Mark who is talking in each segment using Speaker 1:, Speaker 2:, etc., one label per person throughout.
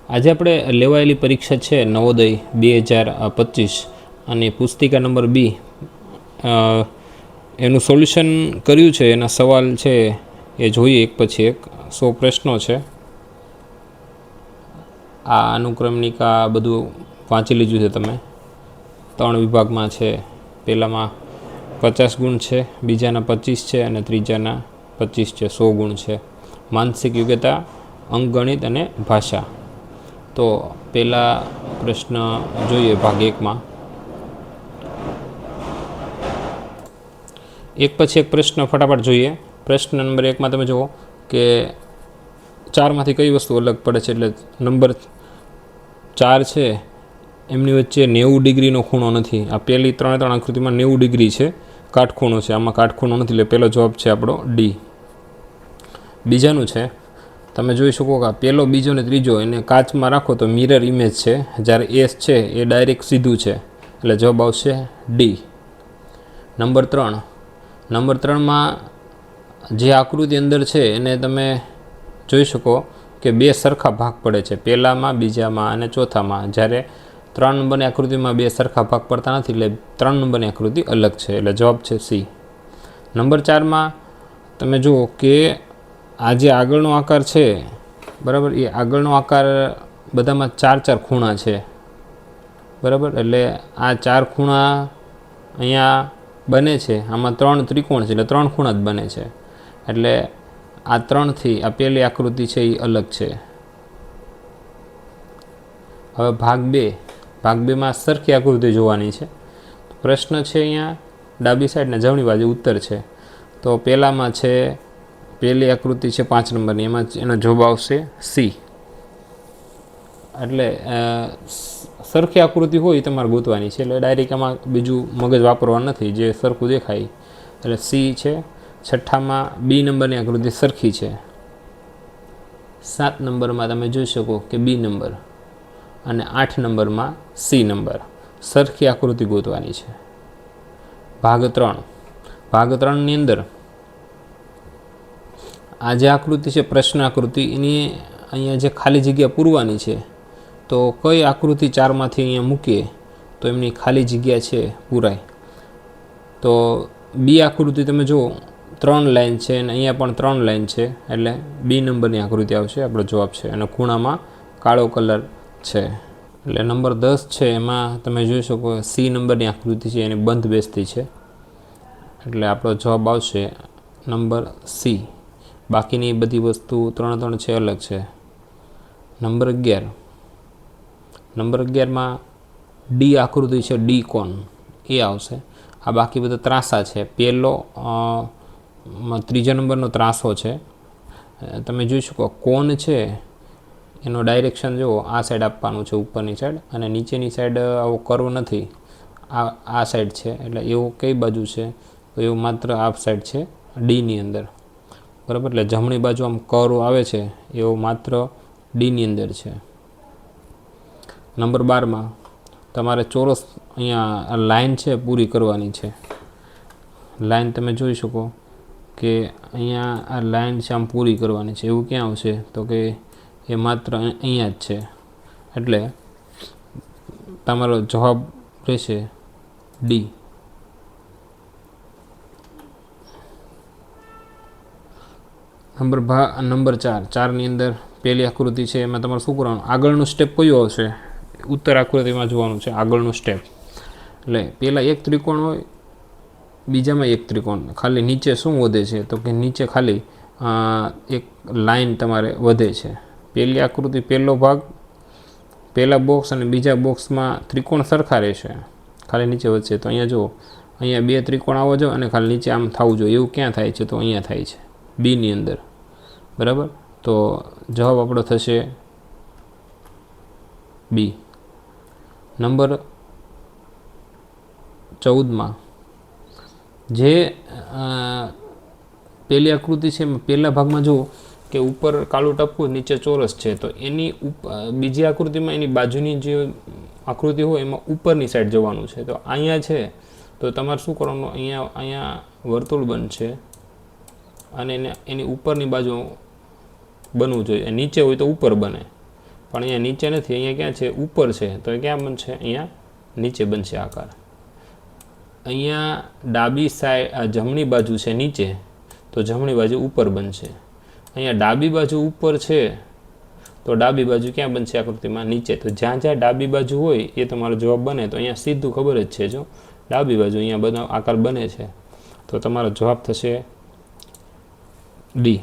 Speaker 1: આજે આપણે લેવાયેલી પરીક્ષા છે નવોદય 2025 અને પુસ્તિકા નંબર 2 એનું સોલ્યુશન કર્યું છે. એના સવાલ છે એ જોઈએ એક પછી એક. 100 પ્રશ્નો છે. આ અનુક્રમણિકા બધું વાંચી લીધું છે તમે. 3 વિભાગમાં છે. પહેલામાં 50 ગુણ છે, બીજાના 25 છે અને ત્રીજાના 25 છે. 100 ગુણ છે. માનસિક યોગ્યતા, અંકગણિત અને ભાષા. તો પહેલા પ્રશ્ન જોઈએ ભાગ 1માં. એક પછી એક પ્રશ્ન ફટાફટ જોઈએ. પ્રશ્ન નંબર 1માં તમે જુઓ કે 4માંથી કઈ વસ્તુ અલગ પડે છે. એટલે નંબર 4 છે એમની વચ્ચે 90 ડિગ્રીનો ખૂણો નથી. આ પહેલી 3 આકૃતિમાં 90 ડિગ્રી છે, કાટખૂણો છે. આમાં કાટખૂણો નથી, એટલે પહેલો જવાબ છે આપણો ડી. બીજાનું છે, તમે જોઈ શકો કે પહેલો, બીજો ને ત્રીજો એને કાચમાં રાખો તો મિરર ઇમેજ છે, જ્યારે એસ છે એ ડાયરેક્ટ સીધું છે, એટલે જવાબ આવશે ડી. નંબર 3માં જે આકૃતિ અંદર છે એને તમે જોઈ શકો કે 2 સરખા ભાગ પડે છે, પહેલામાં, બીજામાં અને ચોથામાં. જ્યારે 3 નંબરની આકૃતિમાં 2 સરખા ભાગ પડતા નથી, એટલે 3 નંબરની આકૃતિ અલગ છે, એટલે જવાબ છે સી. નંબર 4માં તમે જુઓ કે આ જે આગળનો આકાર છે, બરાબર, એ આગળનો આકાર બધામાં 4 ખૂણા છે, બરાબર. એટલે આ 4 ખૂણા અહીંયા બને છે. આમાં 3 ત્રિકોણ છે, એટલે 3 ખૂણા જ બને છે. એટલે આ 3થી આ પહેલી આકૃતિ છે એ અલગ છે. હવે ભાગ 2માં સરખી આકૃતિ જોવાની છે. પ્રશ્ન છે અહીંયા ડાબી સાઈડ ને જમણી બાજુ ઉત્તર છે. તો પહેલામાં છે, પહેલી આકૃતિ છે 5 નંબરની, એમાં એનો જવાબ આવશે સી. એટલે સરખી આકૃતિ હોય તમારે ગોતવાની છે, એટલે ડાયરેક્ટ એમાં બીજું મગજ વાપરવા નથી, જે સરખું દેખાય એટલે સી છે. 6માં બી નંબરની આકૃતિ સરખી છે. 7 નંબરમાં તમે જોઈ શકો કે બી નંબર અને 8 નંબરમાં સી નંબર. સરખી આકૃતિ ગોતવાની છે. ભાગ 3ની અંદર આ જે આકૃતિ છે પ્રશ્ન આકૃતિ, એની અહીંયા જે ખાલી જગ્યા પૂરવાની છે. તો કઈ આકૃતિ 4માંથી અહીંયા મૂકીએ તો એમની ખાલી જગ્યા છે પૂરાય. તો બી આકૃતિ તમે જુઓ 3 લાઈન છે અને અહીંયા પણ 3 લાઈન છે, એટલે બી નંબરની આકૃતિ આવશે, આપણો જવાબ છે. અને ખૂણામાં કાળો કલર છે. એટલે નંબર 10 છે એમાં તમે જોઈ શકો સી નંબરની આકૃતિ છે, એની બંધ બેસતી છે, એટલે આપણો જવાબ આવશે નંબર સી. બાકીની બધી વસ્તુ 3 છે અલગ છે. નંબર 11માં ડી આકૃતિ છે, ડી કોન એ આવશે. આ બાકી બધા ત્રાસા છે. પહેલો 3જા નંબરનો ત્રાસો છે. તમે જોઈ શકો કોન છે એનો ડાયરેક્શન જુઓ, આ સાઈડ આપવાનું છે, ઉપરની સાઈડ, અને નીચેની સાઈડ આવો કર્વ નથી, આ સાઈડ છે. એટલે એવું કઈ બાજુ છે તો એવું માત્ર આ સાઈડ છે ડીની અંદર, બરાબર. એટલે જમણી બાજુ આમ કર્વ આવે છે એવો માત્ર ડીની અંદર છે. નંબર 12માં તમારે ચોરસ અહીંયા લાઈન છે પૂરી કરવાની છે. લાઈન તમે જોઈ શકો કે અહીંયા આ લાઈન છે આમ પૂરી કરવાની છે. એવું ક્યાં આવશે તો કે એ માત્ર અહીંયા જ છે, એટલે તમારો જવાબ રહેશે ડી. નંબર 4ની અંદર પહેલી આકૃતિ છે, એમાં તમારે શું કરવાનું, આગળનું સ્ટેપ કયું આવશે, ઉત્તર આકૃતિમાં જોવાનું છે આગળનું સ્ટેપ. એટલે પહેલાં એક ત્રિકોણ હોય, બીજામાં એક ત્રિકોણ, ખાલી નીચે શું વધે છે તો કે નીચે ખાલી એક લાઈન તમારે વધે છે. પહેલી આકૃતિ પહેલો ભાગ, પહેલા બોક્સ અને બીજા બોક્સમાં ત્રિકોણ સરખા રહેશે, ખાલી નીચે વધશે. તો અહીંયા જુઓ, અહીંયા 2 ત્રિકોણ આવો જો અને ખાલી નીચે આમ થવું જોઈએ. એવું ક્યાં થાય છે તો અહીંયા થાય છે બીની અંદર, બરાબર. તો જવાબ આપણો થશે બી. નંબર 14માં જે પહેલી આકૃતિ છે, પહેલા ભાગમાં જુઓ કે ઉપર કાળું ટપકું, નીચે ચોરસ છે. તો એની બીજી આકૃતિમાં એની બાજુની જે આકૃતિ હોય એમાં ઉપરની સાઈડ જવાનું છે. તો અહીંયા છે તો તમારે શું કરવાનું, અહીંયા વર્તુળ બનશે અને એની ઉપરની બાજુ બનવું જોઈએ. નીચે હોય તો ઉપર બને, પણ અહીંયા નીચે નથી, અહીંયા ક્યાં છે? ઉપર છે. તો એ ક્યાં બનશે? અહીંયા નીચે બનશે આકાર. અહીંયા ડાબી સાઈડ જમણી બાજુ છે નીચે, તો જમણી બાજુ ઉપર બનશે. અહીંયા ડાબી બાજુ ઉપર છે, તો ડાબી બાજુ ક્યાં બનશે આકૃતિમાં? નીચે. તો જ્યાં જ્યાં ડાબી બાજુ હોય એ તમારો જવાબ બને. તો અહીંયા સીધું ખબર જ છે, જો ડાબી બાજુ અહીંયા બધા આકાર બને છે, તો તમારો જવાબ થશે ડી.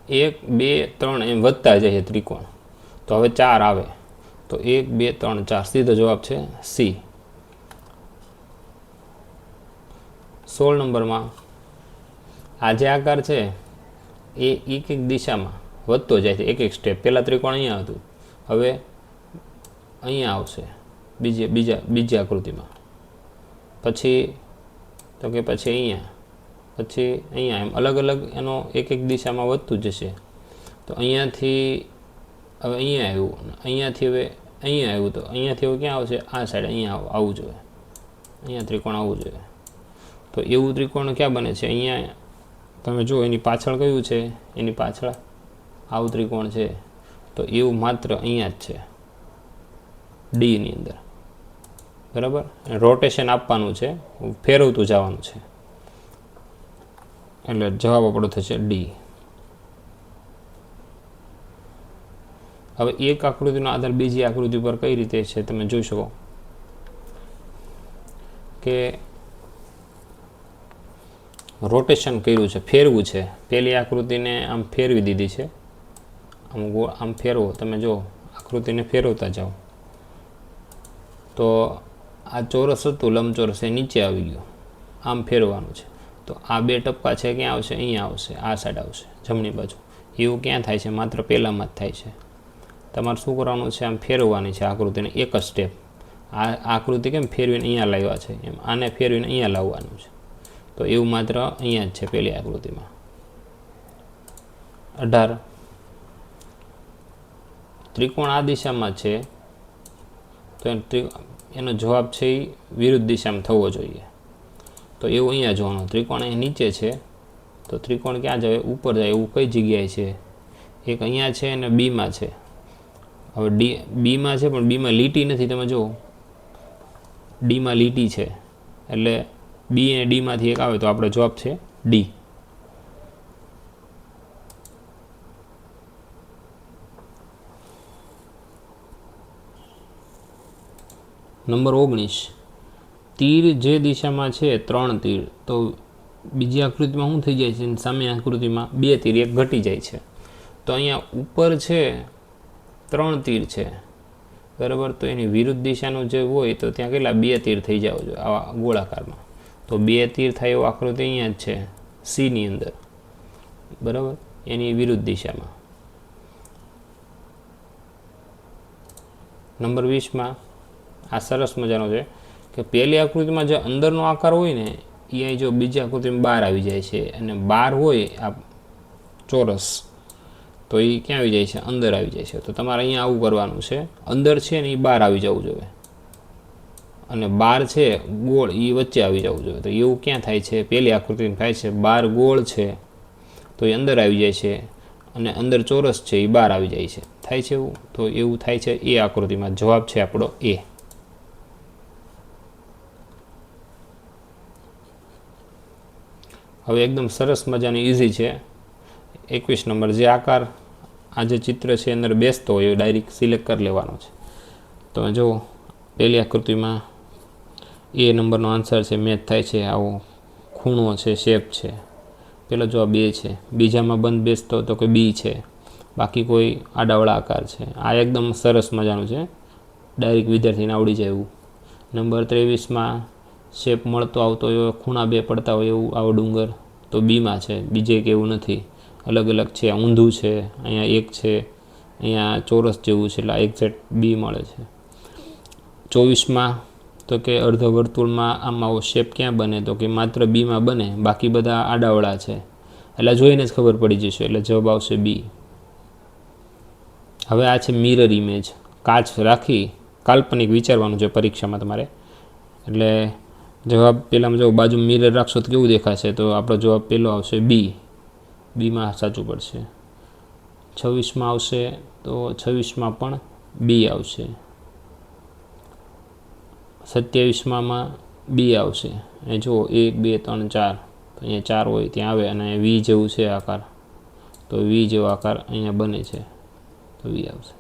Speaker 1: 1 2 3 એમ વધતા જાય ત્રિકોણ, તો હવે 4 આવે, તો 1 2 3 4 સીધો જવાબ છે સી. 16 નંબરમાં આ જે આકાર છે એ એક દિશામાં વધતો જાય છે, એક સ્ટેપ. પહેલાં ત્રિકોણ અહીંયા હતું, હવે અહીંયા આવશે બીજી આકૃતિમાં, પછી તો કે પછી અહીંયા, પછી અહીંયા, એમ અલગ અલગ એનો એક દિશામાં વધતું જશે. તો અહીંયાથી હવે અહીંયા આવ્યું, અહીંયાથી હવે અહીંયા આવ્યું, તો અહીંયાથી હવે ક્યાં આવશે? આ સાઈડ અહીંયા આવવું જોઈએ, અહીંયા ત્રિકોણ આવવું જોઈએ. તો એવું ત્રિકોણ ક્યાં બને છે? અહીંયા તમે જુઓ, એની પાછળ કયું છે? એની પાછળ આવું ત્રિકોણ છે, તો એવું માત્ર અહીંયા જ છે, ડીની અંદર. બરાબર, રોટેશન આપવાનું છે, ફેરવતું જવાનું છે, એટલે જવાબ આપણો થશે ડી. હવે એક આકૃતિનો આધાર બીજી આકૃતિ પર કઈ રીતે છે તમે જોઈ શકો કે રોટેશન કર્યું છે, ફેરવું છે. પહેલી આકૃતિને આમ ફેરવી દીધી છે, આમ ફેરવો, તમે જો આકૃતિને ફેરવતા જાઓ, તો આ ચોરસ હતું, લંબચોરસ એ નીચે આવી ગયું, આમ ફેરવવાનું છે. તો આ બે ટપકા છે ક્યાં આવશે? અહીંયા આવશે, આ સાઈડ આવશે, જમણી બાજુ. એવું ક્યાં થાય છે? માત્ર પહેલામાં જ થાય છે. તમારે શું કરવાનું છે? આમ ફેરવવાની છે આકૃતિને, એક જ સ્ટેપ. આ આકૃતિ કેમ ફેરવીને અહીંયા લાવ્યા છે, એમ આને ફેરવીને અહીંયા લાવવાનું છે. તો એવું માત્ર અહીંયા જ છે પહેલી આકૃતિમાં. 18 ત્રિકોણ આ દિશામાં છે, તો એનો જવાબ છે એ વિરુદ્ધ દિશામાં થવો જોઈએ. તો એવું અહીંયા જોવાનું. ત્રિકોણ અહીં નીચે છે, તો ત્રિકોણ ક્યાં જાય? ઉપર જાય. એવું કઈ જગ્યાએ છે? એક અહીંયા છે અને બીમાં છે. હવે બીમાં છે, પણ બીમાં લીટી નથી. તમે જુઓ, ડીમાં લીટી છે, એટલે બી અને ડીમાંથી એક આવે, તો આપણો જવાબ છે ડી. નંબર 19, તીર જે દિશામાં છે 3 તીર, તો બીજી આકૃતિમાં શું થઈ જાય છે? સામે આકૃતિમાં 2 તીર, એક ઘટી જાય છે. તો અહીંયા ઉપર છે 3 તીર છે, બરાબર. તો એની વિરુદ્ધ દિશાનું જે હોય, તો ત્યાં કેટલા? 2 તીર થઈ જવું જોઈએ આવા ગોળાકારમાં. તો 2 તીર થાય એવો આકૃતિ અહીંયા જ છે, સીની અંદર, બરાબર, એની વિરુદ્ધ દિશામાં. નંબર 20માં આ સરસ મજાનો છે કે પહેલી આકૃતિમાં જે અંદરનો આકાર હોય ને, એ અહીં જો બીજી આકૃતિમાં બહાર આવી જાય છે, અને બહાર હોય આ ચોરસ, તો એ ક્યાં આવી જાય છે? અંદર આવી જાય છે. તો તમારે અહીંયા આવું કરવાનું છે, અંદર છે ને એ બહાર આવી જવું જોઈએ, અને બહાર છે ગોળ, એ વચ્ચે આવી જવું જોઈએ. તો એવું ક્યાં થાય છે? પહેલી આકૃતિમાં થાય છે, બહાર ગોળ છે તો એ અંદર આવી જાય છે, અને અંદર ચોરસ છે એ બહાર આવી જાય છે. થાય છે એવું? તો એવું થાય છે એ આકૃતિમાં. જવાબ છે આપણો એ. હવે એકદમ સરસ મજાની ઇઝી છે. 21 નંબર, જે આકાર આ જે ચિત્ર છે અંદર બેસતો હોય એ ડાયરેક્ટ સિલેક્ટ કરી લેવાનો છે. તો જો પહેલી આકૃતિમાં એ નંબરનો આન્સર છે, મેચ થાય છે. આવો ખૂણો છે, શેપ છે. પહેલો જવાબ એ છે. બીજામાં બંધ બેસતો તો કે બી છે, બાકી કોઈ આડાવડા આકાર છે. આ એકદમ સરસ મજાનું છે, ડાયરેક્ટ વિદ્યાર્થીને આવડી જાય એવું. નંબર 23માં શેપ મળતો આવતો હોય, ખૂણા 2 પડતા હોય એવું આવો ડુંગર, તો બીમાં છે. બીજે કે એવું નથી, અલગ અલગ છે. ઊંધું છે, અહીંયા એક છે, અહીંયા ચોરસ જેવું છે, એટલે એક્ઝેક્ટ બી મળે છે. 24માં તો કે અર્ધ વર્તુળમાં આમ આવો શેપ ક્યાં બને? તો કે માત્ર બીમાં બને, બાકી બધા આડાવડા છે. એટલે જોઈને જ ખબર પડી જશે, એટલે જવાબ આવશે બી. હવે આ છે મિરર ઇમેજ. કાચ રાખી કાલ્પનિક વિચારવાનું છે પરીક્ષામાં તમારે. એટલે જવાબ પહેલાંમાં જો બાજુ મિરર રાખશો તો કેવું દેખાશે? તો આપણો જવાબ પહેલો આવશે બી. બીમાં સાચું પડશે. 26 આવશે તો 26 પણ બી આવશે, 27 બી આવશે. એ જુઓ 1 2 3 4, તો અહીંયા 4 હોય ત્યાં આવે અને વી જેવું છે આકાર, તો વી જેવો આકાર અહીંયા બને છે તો વી આવશે.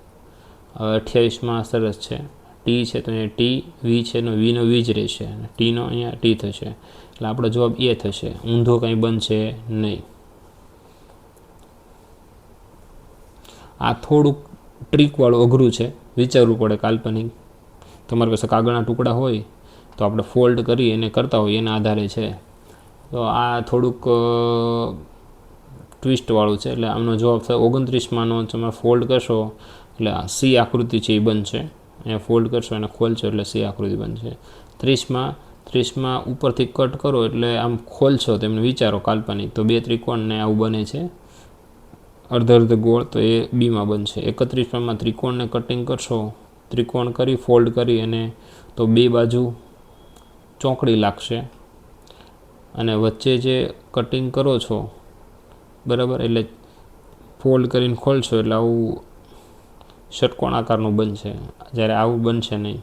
Speaker 1: હવે 28 સરસ છે, ટી છે તો અહીંયા ટી, વી છે તો વીનો વી જ રહેશે અને ટીનો અહીંયા ટી થશે, એટલે આપણો જવાબ એ થશે. ઊંધો કંઈ બનશે નહીં. આ થોડુંક ટ્રીકવાળું અઘરું છે, વિચારવું પડે. કાલ્પનિક તમારી પાસે કાગળના ટુકડા હોય તો આપણે ફોલ્ડ કરી અને કરતા હોઈએ એના આધારે છે. તો આ થોડુંક ટ્વિસ્ટવાળું છે, એટલે આમનો જવાબ થાય 29માંનો તમે ફોલ્ડ કરશો એટલે સી આકૃતિ છે એ બનશે. અહીંયા ફોલ્ડ કરશો અને ખોલશો એટલે સી આકૃતિ બનશે. 30માં ઉપરથી કટ કરો એટલે આમ ખોલશો તેમને વિચારો કાલ્પનિક, તો 2 ત્રિકોણને આવું બને છે અર્ધ ગોળ, તો એ બીમાં બનશે. 31માં ત્રિકોણને કટિંગ કરશો, ત્રિકોણ કરી ફોલ્ડ કરી અને તો 2 બાજુ ચોકડી લાગશે અને વચ્ચે જે કટિંગ કરો છો બરાબર, એટલે ફોલ્ડ કરીને ખોલશો એટલે આવું ષટકોણ આકારનું બનશે. જ્યારે આવું બનશે નહીં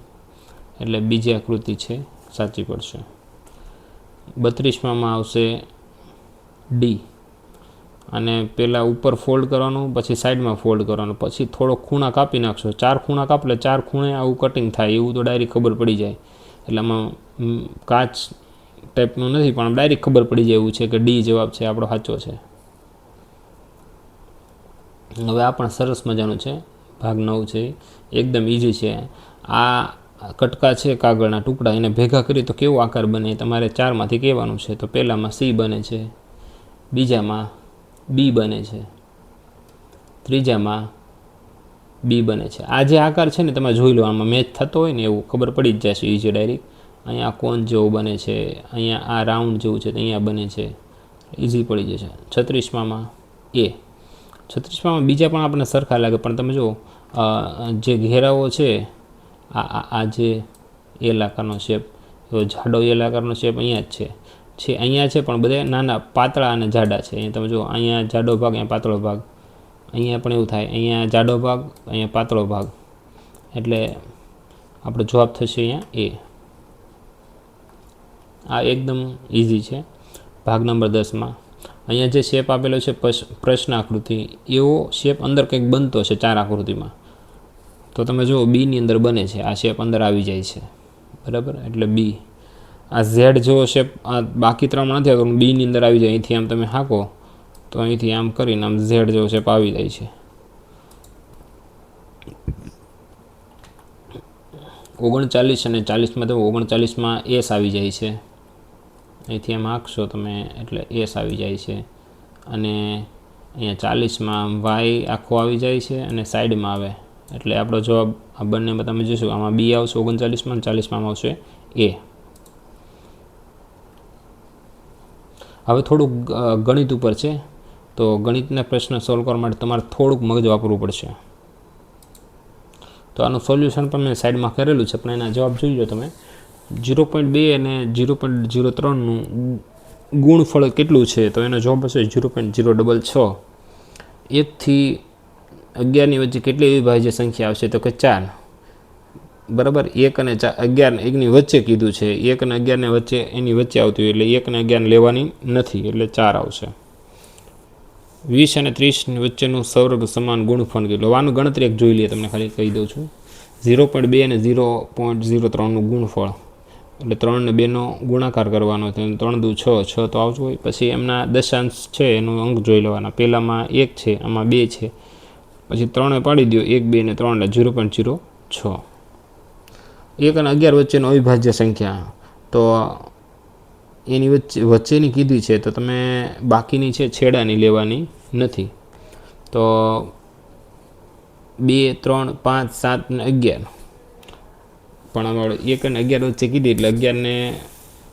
Speaker 1: એટલે બીજી આકૃતિ છે સાચી પડશે. 32માં આવશે ડી, અને પહેલાં ઉપર ફોલ્ડ કરવાનું, પછી સાઈડમાં ફોલ્ડ કરવાનું, પછી થોડો ખૂણા કાપી નાખશો. 4 ખૂણા કાપલે 4 ખૂણે આવું કટિંગ થાય એવું તો ડાયરેક્ટ ખબર પડી જાય. એટલે આમાં કાચ ટાઈપનું નથી પણ ડાયરેક્ટ ખબર પડી જાય એવું છે કે ડી જવાબ છે આપણો સાચો છે. હવે આ પણ સરસ મજાનું છે, ભાગ 9 છે, એકદમ ઇઝી છે. આ કટકા છે કાગળના ટુકડા, એને ભેગા કરી તો કેવો આકાર બને તમારે 4માંથી કહેવાનું છે. તો પહેલામાં સી બને છે, બીજામાં બી બને છે, ત્રીજામાં બી બને છે. આ જે આકાર છે ને તમે જોઈ લો, આમાં મેચ થતો હોય ને એવું ખબર પડી જ જશે ઇઝી ડાયરેક્ટ. અહીંયા કોન જેવું બને છે, અહીંયા આ રાઉન્ડ જેવું છે તો અહીંયા બને છે, ઇઝી પડી જશે. 36માં એ, 36માં બીજા પણ આપણને સરખા લાગે પણ તમે જુઓ જે ઘેરાઓ છે આ જે એલ આકારનો શેપ, એવો જાડો એલ આકારનો શેપ અહીંયા જ છે અહીંયા છે પણ બધા નાના પાતળા અને જાડા છે. અહીંયા તમે જુઓ અહીંયા જાડો ભાગ, અહીંયા પાતળો ભાગ, અહીંયા પણ એવું થાય, અહીંયા જાડો ભાગ, અહીંયા પાતળો ભાગ, એટલે આપણો જવાબ થશે અહીંયા એ. આ એકદમ ઇઝી છે. ભાગ નંબર 10માં અહીંયા જે શેપ આપેલો છે પ્રશ્ન આકૃતિ, એવો શેપ અંદર કંઈક બનતો છે 4 આકૃતિમાં, તો તમે જુઓ બીની અંદર બને છે, આ શેપ અંદર આવી જાય છે બરાબર, એટલે બી. આ ઝેડ જેવો શેપ આ બાકી 3માં નથી આવતો, બીની અંદર આવી જાય. અહીંથી આમ તમે હાંકો તો અહીંથી આમ કરીને આમ ઝેડ જેવો શેપ આવી જાય છે. 39 અને 40માં તો 39માં એસ આવી જાય છે, અહીંથી આમ હાંકશો તમે એટલે એસ આવી જાય છે. અને અહીંયા 40માં વાય આખો આવી જાય છે અને સાઈડમાં આવે, એટલે આપણો જવાબ આ બંનેમાં તમે જોશો આમાં બી આવશે 39માં, 40માં આવશે એ. હવે થોડુંક ગણિત ઉપર છે, તો ગણિતના પ્રશ્ન સોલ્વ કરવા માટે તમારે થોડુંક મગજ વાપરવું પડશે. તો આનું સોલ્યુશન પણ મેં સાઈડમાં કરેલું છે, પણ એના જવાબ જોઈ લો તમે. 0.2 અને 0.03નું ગુણફળ કેટલું છે, તો એનો જવાબ હશે 0.066. 1 થી 11ની વચ્ચે કેટલી અવિભાજ્ય સંખ્યા આવશે, તો કે 4 બરાબર. 1 અને 11 એકની વચ્ચે કીધું છે, 1 અને 11ને વચ્ચે એની વચ્ચે આવતી હોય એટલે 1 અને 11 લેવાની નથી એટલે 4 આવશે. 20 અને 30ની વચ્ચેનું સૌરભ સમાન ગુણફળ કેટલું, આનું ગણતરી એક જોઈ લઈએ, તમને ખાલી કહી દઉં છું. 0.2 અને 0.03નું ગુણફળ એટલે 3 ને 2નો ગુણાકાર કરવાનો, 3 દુ 6, 6 તો આવતું હોય. પછી એમના દશાંશ છે એનો અંક જોઈ લેવાના, પહેલામાં 1 છે, આમાં 2 છે, પછી 3 પાડી દો, 1 2 ને 3 એટલે 0.06. 1 અને 11 વચ્ચેનો અવિભાજ્ય સંખ્યા, તો એની વચ્ચેની કીધી છે તો તમે બાકીની છે છેડાની લેવાની નથી. તો 2 3 5 7 ને 11, પણ અમારે 1 અને 11 વચ્ચે કીધી એટલે 11ને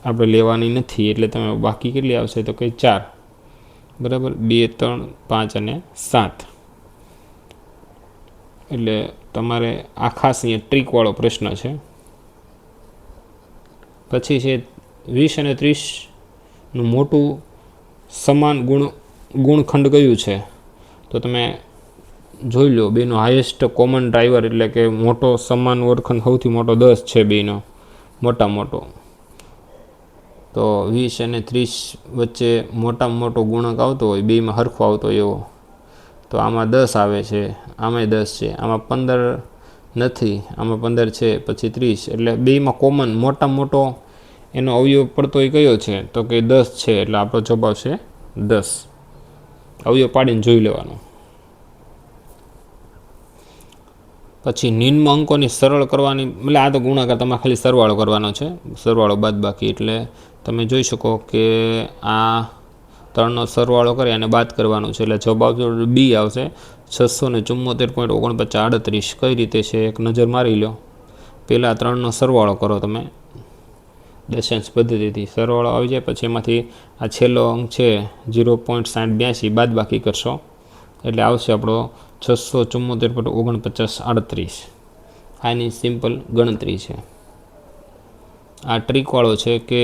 Speaker 1: આપણે લેવાની નથી, એટલે તમે બાકી કેટલી આવશે તો કે 4 બરાબર. 2 3 5 અને 7, એટલે તમારે આ ખાસ અહીંયા ટ્રીકવાળો પ્રશ્ન છે. પછી છે 20 અને 30નું મોટું સમાન ગુણખંડ કયું છે, તો તમે જોઈ લો બેનો હાઈએસ્ટ કોમન ડ્રાઈવર એટલે કે મોટો સમાન વર્ગખંડ સૌથી મોટો 10 છે બેનો મોટા મોટો. તો 20 અને 30 વચ્ચે મોટામાં મોટો ગુણક આવતો હોય બેમાં સરખો આવતો હોય એવો, તો આમાં 10 આવે છે, આમાંય 10 છે, આમાં 15 નથી, આમાં 15 છે, પછી 30, એટલે બેમાં કોમન મોટામાં મોટો એનો અવયવ પડતો એ કયો છે તો કે 10 છે, એટલે આપણો જવાબ આવશે 10. અવયવ પાડીને જોઈ લેવાનો. પછી નિમ્ન અંકોની સરળ કરવાની, એટલે આ તો ગુણાકાર તમારે ખાલી સરવાળો કરવાનો છે, સરવાળો બાદ બાકી. એટલે તમે જોઈ શકો કે આ 3નો સરવાળો કરી અને બાદ કરવાનો છે, એટલે જવાબ આવશે બી આવશે 674.4938. કઈ રીતે છે એક નજર મારી લો. પહેલાં 3નો સરવાળો કરો તમે દશાંશ પદ્ધતિથી, સરવાળો આવી જાય, પછી એમાંથી આ છેલ્લો અંક છે 0.6082 બાદ બાકી કરશો એટલે આવશે આપણો 674.4938. આની સિમ્પલ ગણતરી છે. આ ટ્રીકવાળો છે કે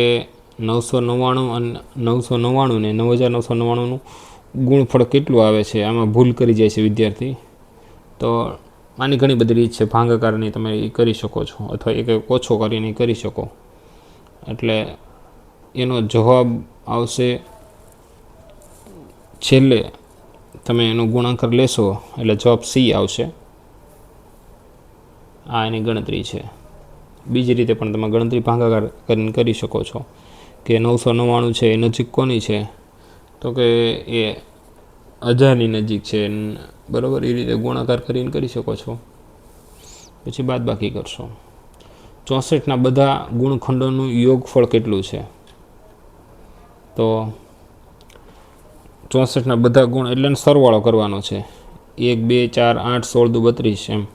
Speaker 1: 999 અને 999 ને 9999નું ગુણફળ કેટલું આવે છે, આમાં ભૂલ કરી જાય છે વિદ્યાર્થી. તો આની ઘણી બધી રીત છે, ભાગાકારની તમે એ કરી શકો છો, અથવા એક ઓછો કરીને કરી શકો. એટલે એનો જવાબ આવશે છેલ્લે તમે એનો ગુણાકાર લેશો એટલે જવાબ સી આવશે. આ એની ગણતરી છે. બીજી રીતે પણ તમે ગણતરી ભાગાકાર કરીને કરી શકો છો કે 999 છે એ નજીક કોની છે તો કે એ 1000ની નજીક છે, બરાબર. એ રીતે ગુણાકાર કરીને કરી શકો છો, પછી બાદ બાકી કરશો. 64ના બધા ગુણખંડોનું યોગફળ કેટલું છે, તો 64ના બધા ગુણ એટલે સરવાળો કરવાનો છે. 1 2 4 8 16 2 32 એમ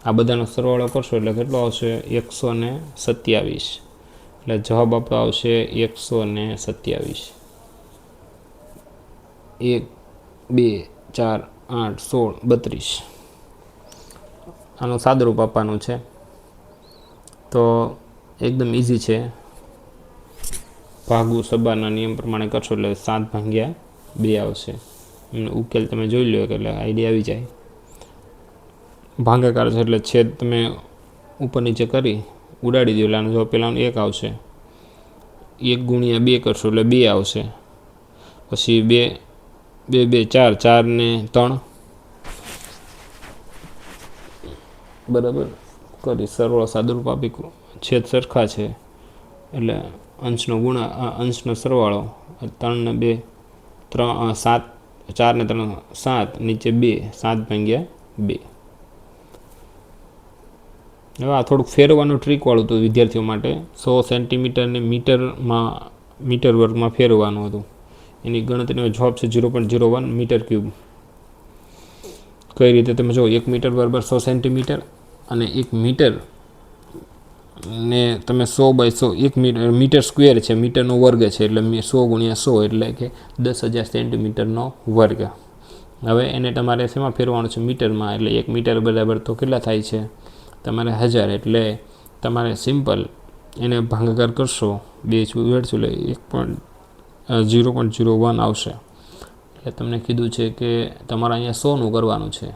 Speaker 1: આ બધાનો સરવાળો કરશો એટલે કેટલો આવશે 127. એટલે જવાબ આપણો આવશે 127. 1 2 4 8 16 32. આનું સાદુરૂપ આપવાનું છે, તો એકદમ ઇઝી છે. ભાગુ સબાના નિયમ પ્રમાણે કરશો એટલે 7/2 આવશે. એનો ઉકેલ તમે જોઈ લો એટલે આઈડિયા આવી જાય. ભાગાકાર છે એટલે છેદ તમે ઉપર નીચે કરી ઉડાડી દો એટલે આનો જવાબ પહેલાંનો 1 આવશે. 1 ગુણ્યા 2 કરશો એટલે 2 આવશે. પછી 2 2 2 4 4 ને 3 બરાબર કરી સરવાળો સાદુરૂપ આપી છેદ સરખા છે એટલે અંશનો સરવાળો 3 ને 2 3 7 4 ને 3 7 નીચે 2 7/2. હવે આ થોડુંક ફેરવવાનું ટ્રીકવાળું હતું વિદ્યાર્થીઓ માટે. 100 સેન્ટીમીટરને મીટર વર્ગમાં ફેરવવાનું હતું. એની ગણતરીનો જવાબ છે 0.01 મીટર ક્યુબ. કઈ રીતે તમે જો 1 મીટર બરાબર 100 સેન્ટીમીટર અને 1 મીટર ને તમે 100/100 1 મીટર સ્ક્વેર છે, મીટરનો વર્ગ છે એટલે 100 ગુણ્યા 100 એટલે કે 10,000 સેન્ટીમીટરનો વર્ગ. હવે એને તમારે શેમાં ફેરવાનું છે મીટરમાં, એટલે 1 મીટર બરાબર તો કેટલા થાય છે તમારે 1000. એટલે તમારે સિમ્પલ એને ભાગાકાર કરશો 2 ઉડાડશો એટલે 0.01 આવશે. એટલે તમને કીધું છે કે તમારે અહીંયા 100નું કરવાનું છે,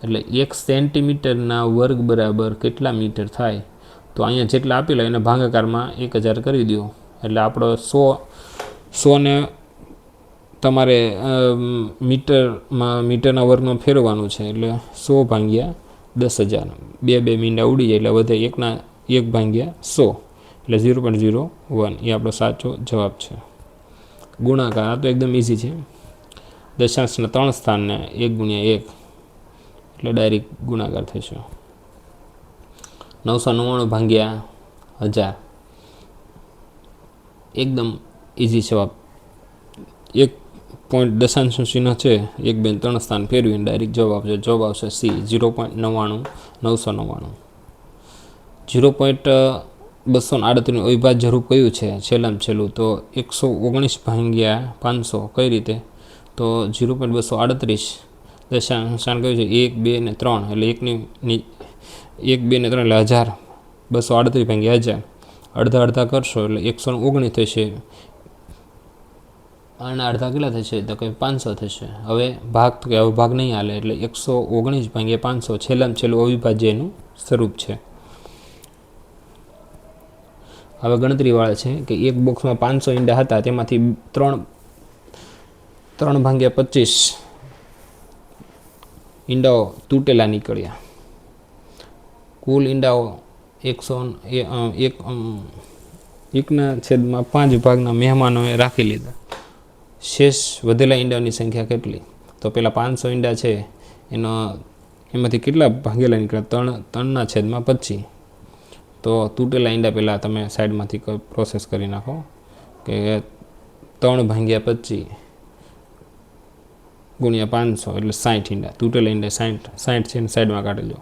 Speaker 1: એટલે 1 સેન્ટીમીટરના વર્ગ બરાબર કેટલા મીટર થાય, તો અહીંયા જેટલા આપેલા એને ભાગાકારમાં 1000 કરી દો એટલે આપણો 100ને તમારે મીટરના વર્ગમાં ફેરવવાનું છે એટલે 100/10,000. 2 મીંડા ઉડી જાય એટલે વધે 1/100 એટલે 0.01 એ આપણો સાચો જવાબ છે. ગુણાકાર આ તો એકદમ ઇઝી છે. દશાંશના 3 સ્થાનને 1 ગુણ્યા 1 એટલે ડાયરેક્ટ ગુણાકાર થશે. 999/1000 એકદમ ઇઝી જવાબ. 1 પોઈન્ટ દશાંશનું ચિહ્ન છે 1 2 3 સ્થાન ફેરવીને ડાયરેક્ટ જવાબ આવશે. જવાબ આવશે સી 0.99. 0.238નું અવિભાજ્ય રૂપ કયું છે છેલ્લામાં છેલ્લું, તો 119/500. કઈ રીતે, તો 0.238 દશાંશ કયું છે 1 2 ને 3 એટલે 1 2 ને 3 એટલે 1000. 238/1000 અડધા અડધા કરશો એટલે 119 થશે. આના અડધા કેટલા થશે? તો કે 500 થશે. હવે ભાગ તો કે હવે ભાગ નહીં હાલે, એટલે 119 ભાગ્યા 500 છેલ્લામાં છેલ્લું અવિભાજ્ય એનું સ્વરૂપ છે. હવે ગણતરીવાળા છે કે એક બોક્સમાં 500 ઈંડા હતા, તેમાંથી 3 ભાગ્યા 25 ઈંડાઓ તૂટેલા નીકળ્યા. કુલ ઈંડાઓ 1/5 ભાગના મહેમાનોએ રાખી લીધા. શેષ વધેલા ઈંડાઓની સંખ્યા કેટલી? તો પેલા 500 ઈંડા છે એમાંથી કેટલા ભાગેલા નીકળ્યા? 3/25. તો તૂટેલા ઈંડા પહેલાં તમે સાઈડમાંથી પ્રોસેસ કરી નાખો કે 3/25 ગુણ્યા 500 એટલે 60 ઈંડા. તૂટેલા ઈંડા 60 છે ને સાઈડમાં કાઢી લો.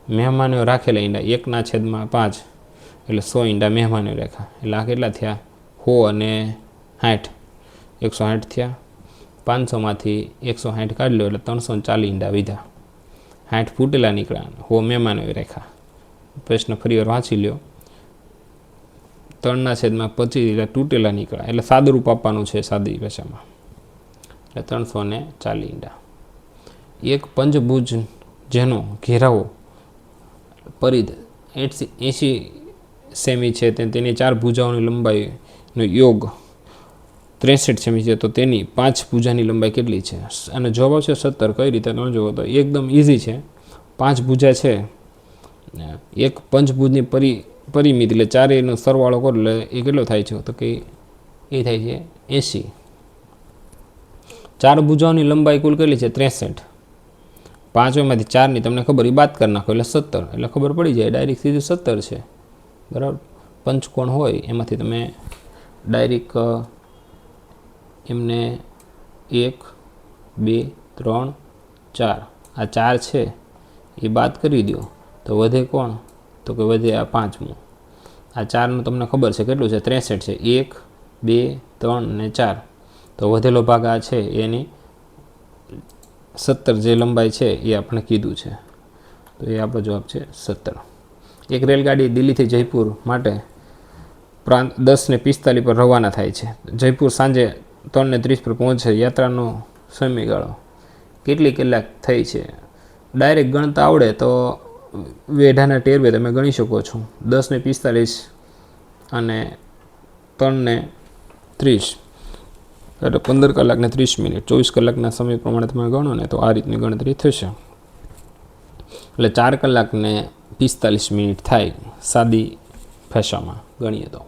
Speaker 1: મહેમાનો રાખેલા ઈંડા 1/5 એટલે 100 ઈંડા મહેમાનો રાખ્યા, એટલે આ કેટલા થયા? 100 અને 60, 160 થયા. 500માંથી 160 કાઢી લો એટલે 340 ઈંડા વિધા. 60 ફૂટેલા નીકળ્યા, 100 મહેમાનો રાખ્યા. પ્રશ્ન ફરીવાર વાંચી લ્યો. 3/25 એટલે તૂટેલા નીકળ્યા, એટલે સાદુરૂપ આપવાનું છે સાદી ભાષામાં, એટલે 340 ઈંડા. એક પંચભુજ જેનો ઘેરાવો પરિધ 80 સેમી છે, તેની 4 ભુજાઓની લંબાઈનો યોગ 63 સેમી છે, તો તેની 5 ભુજાની લંબાઈ કેટલી છે? અને જવાબ આવશે 17. કઈ રીતે તમે જુઓ તો એકદમ ઇઝી છે. 5 ભુજા છે, એક પંચભુજની પરિમિતિ એટલે 4 એનો સરવાળો કરો એટલે એ કેટલો થાય છે? તો કે એ થાય છે 80. 4 ભુજાઓની લંબાઈ કુલ કેટલી છે? 63. 5માંથી 4ની તમને ખબર, એ બાદ કરી નાખો એટલે 17, એટલે ખબર પડી જાય ડાયરેક્ટ સીધું 17 છે. બરાબર. પંચકોણ હોય એમાંથી તમે ડાયરેક્ટ એમને 1 2 3 4 આ 4 છે એ બાદ કરી દો તો વધે કોણ? તો કે વધે આ 5મું. આ 4નું તમને ખબર છે કેટલું છે? 63 છે. 1 2 3 ને 4, તો વધેલો ભાગ આ છે એની 17 જે લંબાઈ છે એ આપણે કીધું છે, તો એ આપણો જવાબ છે 17. એક રેલગાડી દિલ્હીથી જયપુર માટે 10:45 પર રવાના થાય છે. જયપુર સાંજે 3:30 પર પહોંચે. યાત્રાનો સમયગાળો કેટલી કલાક થઈ છે? ડાયરેક્ટ ગણતા આવડે તો વેઢાના ટેરવે તમે ગણી શકો છો. 10:45 અને 3:30 એટલે 15 કલાક ને 30 મિનિટ. 24 કલાકના સમય પ્રમાણે તમે ગણો ને તો આ રીતની ગણતરી થશે. એટલે 4 કલાક ને 45 મિનિટ થાય સાદી ભાષામાં ગણીએ તો.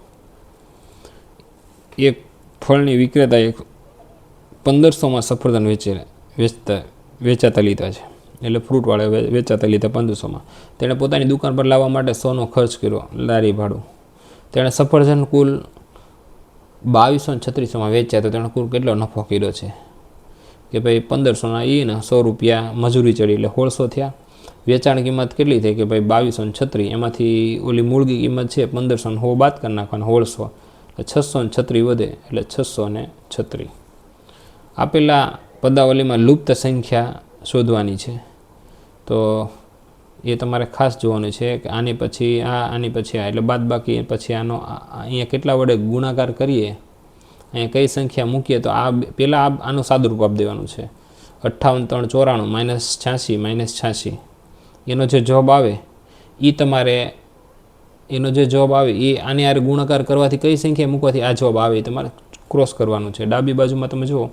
Speaker 1: એક ફળની વિક્રેતાએ 1500માં સફરજન વેચાતા લીધા છે, એટલે ફ્રૂટવાળા વેચાતા લીધા 1500માં. તેણે પોતાની દુકાન પર લાવવા માટે 100નો ખર્ચ કર્યો, લારી ભાડું. તેણે સફરજન કુલ 2236માં વેચ્યા, તો તેણે કુલ કેટલો નફો કર્યો છે? કે ભાઈ 1500ના એ ને 100 રૂપિયા મજૂરી ચડી એટલે 1600 થયા. વેચાણ કિંમત કેટલી થઈ? કે ભાઈ 2236, એમાંથી ઓલી મૂળગી કિંમત છે 1500 બાદ કરી નાખવાના 1600, એટલે 636 વધે એટલે 636. આપેલા પદાવલીમાં લુપ્ત સંખ્યા શોધવાની છે, તો એ તમારે ખાસ જોવાનું છે કે આની પછી આની પછી એટલે બાદ બાકી પછી આનો અહીંયા કેટલા વડે ગુણાકાર કરીએ, અહીંયા કઈ સંખ્યા મૂકીએ, તો આ પહેલાં આનું સાદુરૂપ આપી દેવાનું છે. 58 3 94 -86 એનો જે જવાબ આવે એ તમારે એ આને યાર ગુણાકાર કરવાથી કઈ સંખ્યા મૂકવાથી આ જવાબ આવે એ તમારે ક્રોસ કરવાનું છે. ડાબી બાજુમાં તમે જુઓ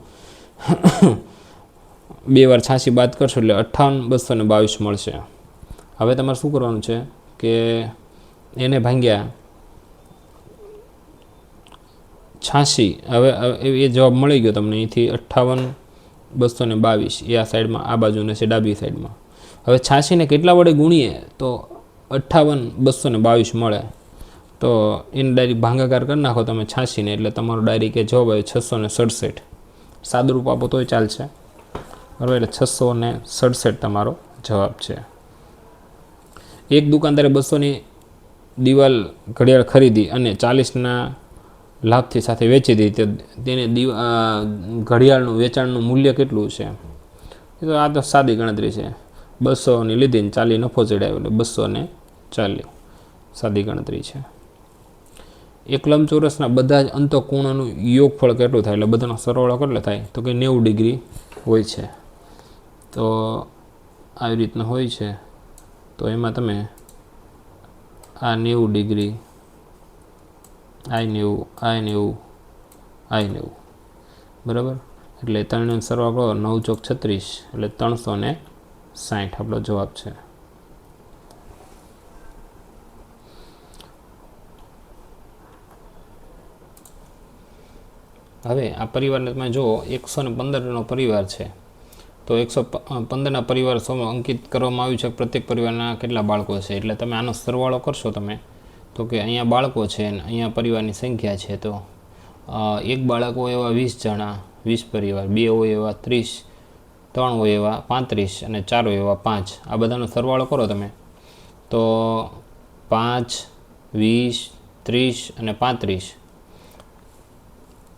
Speaker 1: 2 વાર 86 બાદ કરશો એટલે 58222 મળશે. હવે તમારે શું કરવાનું છે કે એને ભાગ્યા 86. હવે એ જવાબ મળી ગયો તમને અહીંથી 58222 એ આ સાઈડમાં, આ બાજુને છે ડાબી સાઈડમાં. હવે 86ને કેટલા વડે ગુણીએ તો 58222 મળે, તો એને ડાયરેક્ટ ભાગાકાર કરી નાખો તમે 86ને, એટલે તમારો ડાયરેક્ટ એ જવાબ આવે 667. સાદુરૂપ આપો તોય ચાલશે, બરાબર. એટલે 667 તમારો જવાબ છે. એક દુકાનદારે 200ની દિવાલ ઘડિયાળ ખરીદી અને 40ના લાભથી સાથે વેચી દીધી, તેને ઘડિયાળનું વેચાણનું મૂલ્ય કેટલું છે? તો આ તો સાદી ગણતરી છે. 200ની લીધી ને 40 નફો ચડાવ્યો એટલે 240 સાદી ગણતરી છે. એક લંબચોરસના બધા જ અંતઃકોણોનું યોગફળ કેટલું થાય, એટલે બધાનો સરવાળો કેટલો થાય, તો કે 90 ડિગ્રી હોય છે. તો આવી રીતના હોય છે. તો એમાં તમે આ 90 ડિગ્રી, આ 90, આ 90, આ 90, બરાબર. એટલે 3નો સરવાળો 9 ચોક 36, એટલે 360 આપણો જવાબ છે. હવે આ પરિવારને તમે જુઓ, 115નો પરિવાર છે. તો 115ના પરિવાર અંકિત કરવામાં આવ્યું છે. પ્રત્યેક પરિવારના કેટલા બાળકો છે, એટલે તમે આનો સરવાળો કરશો તમે, તો કે અહીંયા બાળકો છે અને અહીંયા પરિવારની સંખ્યા છે. તો એક બાળક હોય એવા 20 જણા, 20 પરિવાર, 2 હોય એવા 30, 3 હોય એવા 35 અને 4 હોય એવા 5. આ બધાનો સરવાળો કરો તમે, તો 5, 20, 30 અને 35,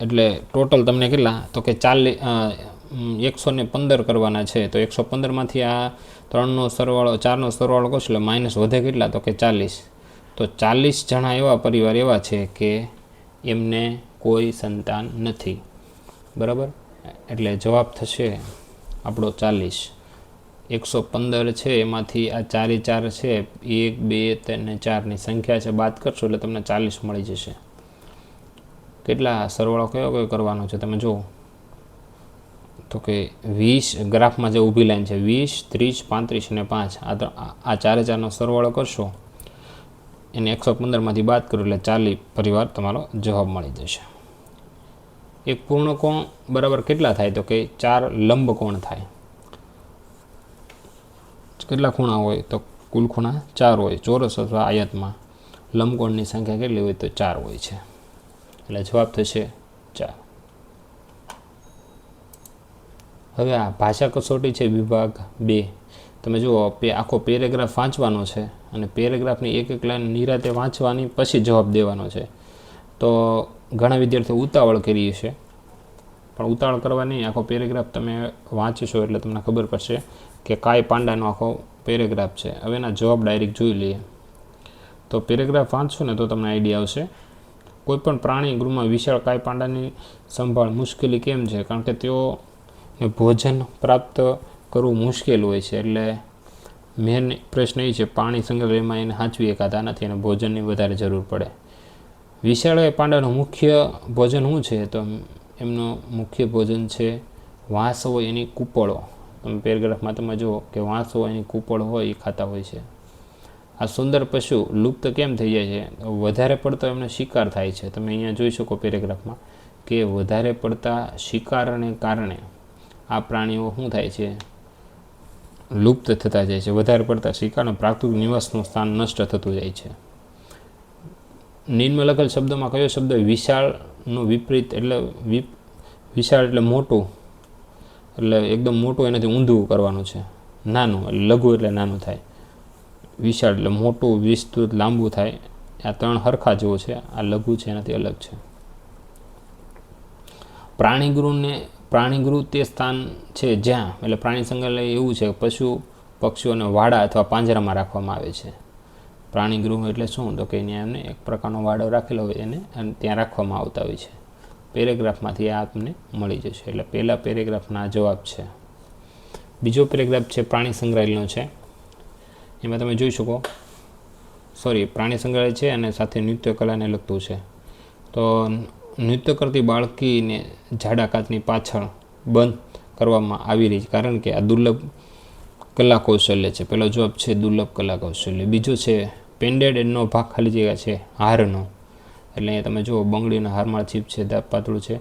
Speaker 1: એટલે ટોટલ તમને કેટલા, તો કે 115 કરવાના છે. તો 115માંથી આ 3નો સરવાળો, 4નો સરવાળો કરશો એટલે માઇનસ વધે કેટલા, તો કે 40. તો 40 જણા એવા પરિવાર એવા છે કે એમને કોઈ સંતાન નથી, બરાબર. એટલે જવાબ થશે આપણો 40. 115 છે એમાંથી આ 4 એ 4 છે, 1, 2, 3 અને 4ની સંખ્યા છે, બાદ કરશો એટલે તમને 40 મળી જશે. કેટલા સરવાળો કયો કરવાનો છે તમે જુઓ, તો કે 20 ગ્રાફમાં જે ઊભી લાઈન છે, 20, 30, 35 અને 5, આ 4 4નો સરવાળો કરશો, એને 115માંથી બાદ કરો એટલે 40 પરિવાર તમારો જવાબ મળી જશે. એક પૂર્ણ કોણ બરાબર કેટલા થાય, તો કે 4 લંબ કોણ થાય. કેટલા ખૂણા હોય, તો કુલ ખૂણા 4 હોય. ચોરસ અથવા આયતમાં લંબકોણની સંખ્યા કેટલી હોય, તો 4 હોય છે. એટલે જવાબ થશે 4. હવે આ ભાષા કસોટી છે વિભાગ 2. તમે જુઓ, આખો પેરેગ્રાફ વાંચવાનો છે અને પેરેગ્રાફની એક એક લાઈન નિરાતે વાંચવાની, પછી જવાબ દેવાનો છે. તો ઘણા વિદ્યાર્થીઓ ઉતાવળ કરી છે, પણ ઉતાવળ કરવાની, આખો પેરેગ્રાફ તમે વાંચશો એટલે તમને ખબર પડશે કે કાય પાંડાનો આખો પેરેગ્રાફ છે. હવે એના જવાબ ડાયરેક્ટ જોઈ લઈએ. તો પેરેગ્રાફ વાંચશો ને તો તમને આઈડિયા આવશે. કોઈપણ પ્રાણી ગૃહમાં વિશાળ કાય પાંડાની સંભાળ મુશ્કેલી કેમ છે, કારણ કે તેઓને ભોજન પ્રાપ્ત કરવું મુશ્કેલ હોય છે. એટલે મેન પ્રશ્ન એ છે, પાણી સંગ્રહાલયમાં એને સાચવી એકાતા નથી અને ભોજનની વધારે જરૂર પડે. વિશાળ પાંડાનું મુખ્ય ભોજન શું છે, તો એમનું મુખ્ય ભોજન છે વાંસ હોય એની કૂપળો. તમે પેરેગ્રાફમાં તમે જુઓ કે વાંસ હોય એની કૂપળ હોય એ ખાતા હોય છે. આ સુંદર પશુ લુપ્ત કેમ થઈ જાય છે, વધારે પડતો એમને શિકાર થાય છે. તમે અહીંયા જોઈ શકો પેરેગ્રાફમાં કે વધારે પડતા શિકારને કારણે આ પ્રાણીઓ શું થાય છે, લુપ્ત થતા જાય છે. વધારે પડતા શિકાર અને પ્રાકૃતિક નિવાસનું સ્થાન નષ્ટ થતું જાય છે. નિમ્ન લખેલ શબ્દમાં કયો શબ્દ વિશાળનું વિપરીત, એટલે વિશાળ એટલે મોટું, એટલે એકદમ મોટું એનાથી ઊંધું કરવાનું છે. નાનું એટલે લઘુ એટલે નાનું થાય. વિશાળ એટલે મોટું, વિસ્તૃત, લાંબુ થાય. આ 3 હરખા જેવો છે. આ લઘુ છે, એનાથી અલગ છે. પ્રાણીગૃહ તે સ્થાન છે જ્યાં, એટલે પ્રાણી સંગ્રહાલય એવું છે પશુ પક્ષીઓને વાડા અથવા પાંજરામાં રાખવામાં આવે છે. પ્રાણીગૃહ એટલે શું, તો કે અહીંયા એમને એક પ્રકારનો વાડો રાખેલો હોય એને ત્યાં રાખવામાં આવતા હોય છે. પેરેગ્રાફમાંથી આ તમને મળી જશે. એટલે પહેલા પેરેગ્રાફના જવાબ છે. બીજો પેરેગ્રાફ છે પ્રાણી સંગ્રહાલયનો છે. એમાં તમે જોઈ શકો, પ્રાણી સંગ્રહાલય છે અને સાથે નૃત્ય કલાને લગતું છે. તો નૃત્ય કરતી બાળકીને જાડા કાચની પાછળ બંધ કરવામાં આવી રહી છે, કારણ કે આ દુર્લભ કલા કૌશલ્ય છે. પહેલો જવાબ છે દુર્લભ કલા કૌશલ્ય. બીજું છે પેન્ડેડનો ભાગ ખાલી જગ્યા છે હારનો. એટલે અહીંયા તમે જુઓ બંગડીના હારમાં ચીપ છે, દાબ પાતળું છે,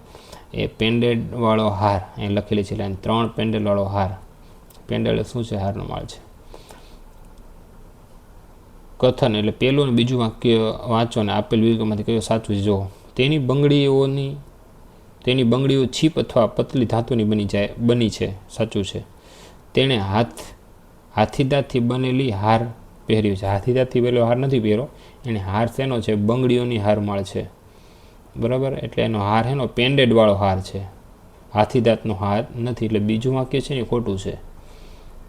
Speaker 1: એ પેન્ડેડવાળો હાર અહીં લખેલી છે. એટલે 3 પેન્ડેડવાળો હાર. પેન્ડેડ શું છે, હારનો માળ છે. કથન એટલે પહેલું અને બીજું વાક્ય વાંચો અને આપેલ વિગતોમાંથી કયો સાચું છે. જો તેની બંગડીઓ છીપ અથવા પતલી ધાતુની બની છે, સાચું છે. તેણે હાથીદાંતથી બનેલી હાર પહેર્યું છે. હાથીદાંતથી બનેલો હાર નથી પહેર્યો, એને હાર શેનો છે, બંગડીઓની હારમાળ છે, બરાબર. એટલે એનો હાર એનો પેન્ડેડવાળો હાર છે, હાથીદાંતનો હાર નથી. એટલે બીજું વાક્ય છે ને ખોટું છે.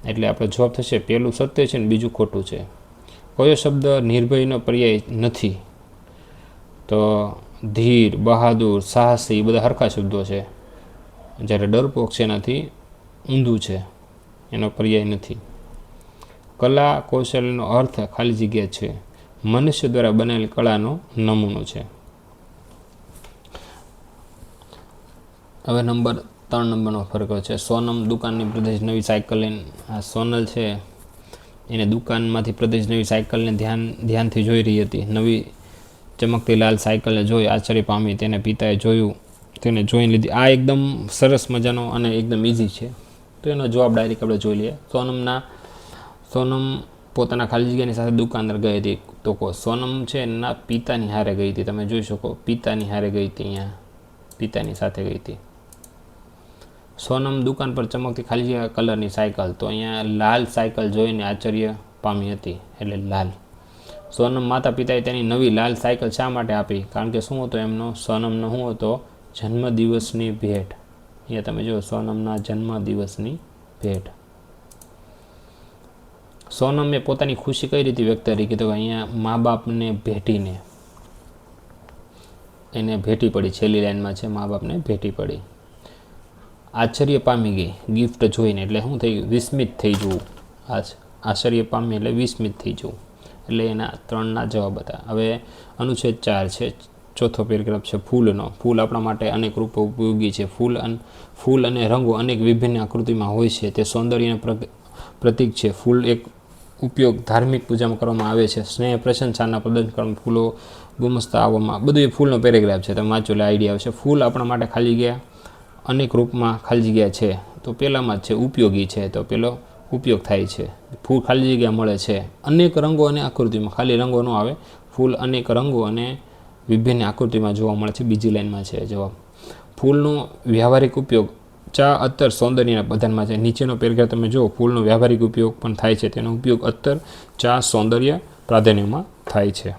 Speaker 1: એટલે આપણો જવાબ થશે પહેલું સત્ય છે ને બીજું ખોટું છે. કયો શબ્દ નિર્ભયનો પર્યાય નથી, તો તો ધીર, બહાદુર, સાહસી એ બધા સરખા શબ્દો છે. જ્યારે ડરપોક છે એનાથી ઊંધું છે, એનો પર્યાય નથી. કલા કૌશલ્યનો અર્થ ખાલી જગ્યા છે, મનુષ્ય દ્વારા બનેલી કળાનો નમૂનો છે. હવે નંબર 3 નંબરનો ફરક છે. સોનમ દુકાનની પ્રદેશ નવી સાયકલ લઈને, આ સોનલ છે એને દુકાનમાંથી પ્રદેશ નવી સાયકલને ધ્યાનથી જોઈ રહી હતી. નવી ચમકતી લાલ સાયકલને જોઈ આશ્ચર્ય પામી. તેને પિતાએ જોયું, તેને જોઈને લીધી. આ એકદમ સરસ મજાનો અને એકદમ ઇઝી છે, તો એનો જવાબ ડાયરેક્ટ આપણે જોઈ લઈએ. સોનમ પોતાના ખાલી જગ્યાની સાથે દુકાનદાર ગઈ હતી. તો સોનમ છે એના પિતાની હારે ગઈ હતી. તમે જોઈ શકો પિતાની હારે ગઈ હતી, અહીંયા પિતાની સાથે ગઈ હતી. સોનમ દુકાન પર ચમકતી ખાલી જગ્યા કલરની સાયકલ, તો અહીંયા લાલ સાયકલ જોઈને આશ્ચર્ય પામી હતી, એટલે લાલ. સોનમ માતા પિતાએ તેની નવી લાલ સાયકલ શા માટે આપી? કારણ કે શું હતો એમનો? સોનમનો શું હતો? જન્મદિવસની ભેટ. અહીંયા તમે જો સોનમના જન્મદિવસની ભેટ. સોનમે પોતાની ખુશી કઈ રીતે વ્યક્ત કરી? કીધું કે અહીંયા મા બાપને ભેટીને, એને ભેટી પડી. છેલ્લી લાઈનમાં છે મા બાપને ભેટી પડી. આશ્ચર્ય પામી ગઈ ગિફ્ટ જોઈને, એટલે શું થઈ ગયું? વિસ્મિત થઈ જવું. આશ્ચર્ય પામી એટલે વિસ્મિત થઈ જવું. એટલે એના 3ના જવાબ હતા. હવે અનુચ્છેદ 4 છે, ચોથો પેરેગ્રાફ છે ફૂલનો. ફૂલ આપણા માટે અનેક રૂપો ઉપયોગી છે. ફૂલ અને રંગો અનેક વિભિન્ન આકૃતિમાં હોય છે, તે સૌંદર્યનું પ્રતીક છે. ફૂલ એક ઉપયોગ ધાર્મિક પૂજામાં કરવામાં આવે છે. સ્નેહ પ્રશંસાના પ્રદર્શન કરવામાં ફૂલો ગુમસ્તા આવવામાં, બધું એ ફૂલનો પેરેગ્રાફ છે, તમે વાંચો એટલે આઈડિયા આવશે. ફૂલ આપણા માટે ખાલી જગ્યા અનેક રૂપમાં ખાલી જગ્યા છે, તો પહેલામાં જ છે ઉપયોગી છે, તો પેલો ઉપયોગ થાય છે. ફૂલ ખાલી જગ્યા મળે છે અનેક રંગો અને આકૃતિમાં, ખાલી રંગો ન આવે. ફૂલ અનેક રંગો અને વિભિન્ન આકૃતિમાં જોવા મળે છે. બીજી લાઈનમાં છે જવાબ. ફૂલનો વ્યવહારિક ઉપયોગ ચા, અત્તર, સૌંદર્યના બધામાં છે. નીચેનો પેરેગ્રાફ તમે જો, ફૂલનો વ્યવહારિક ઉપયોગ પણ થાય છે. તેનો ઉપયોગ અત્તર, ચા, સૌંદર્ય, પ્રાધાન્યમાં થાય છે.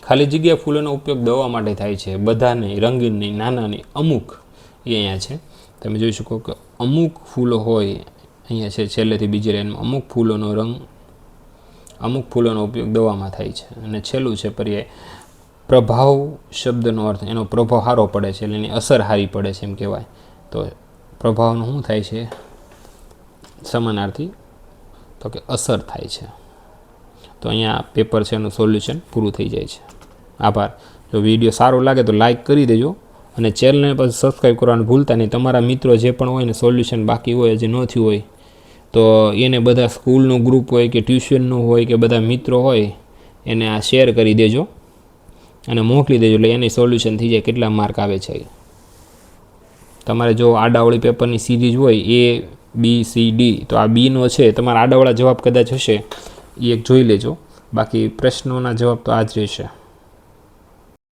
Speaker 1: ખાલી જગ્યા ફૂલોનો ઉપયોગ દવા માટે થાય છે. બધા નહીં, રંગીન નહીં, નાના નહીં, અમુક એ અહીંયા છે. તમે જોઈ શકો કે અમુક ફૂલો હોય, અહીંયા છે છેલ્લેથી બીજી લાઈનમાં, અમુક ફૂલોનો ઉપયોગ દવામાં થાય છે. અને છેલ્લું છે પર્યાય પ્રભાવ શબ્દનો અર્થ, એનો પ્રભાવ સારો પડે છે, એટલે એની અસર સારી પડે છે એમ કહેવાય. તો પ્રભાવનું શું થાય છે સમાનાર્થી? તો કે અસર થાય છે. તો અહીંયા પેપર છે એનું સોલ્યુશન પૂરું થઈ જાય છે. આભાર. જો વિડીયો સારો લાગે તો લાઈક કરી દેજો, અને ચેનલને પછી સબસ્ક્રાઈબ કરવાનું ભૂલતા નહીં. તમારા મિત્રો જે પણ હોય ને સોલ્યુશન બાકી હોય, જે ન થયું હોય, તો એને બધા સ્કૂલનું ગ્રુપ હોય કે ટ્યુશનનું હોય કે બધા મિત્રો હોય એને આ શેર કરી દેજો અને મોકલી દેજો, એટલે એની સોલ્યુશન થઈ જાય. કેટલા માર્ક આવે છે તમારે જો આડાવળી પેપરની સિરીઝ હોય ABCD, તો આ બીનો છે, તમારા આડાવાળા જવાબ કદાચ હશે એ એક જોઈ લેજો. બાકી પ્રશ્નોના જવાબ તો આ જ રહેશે.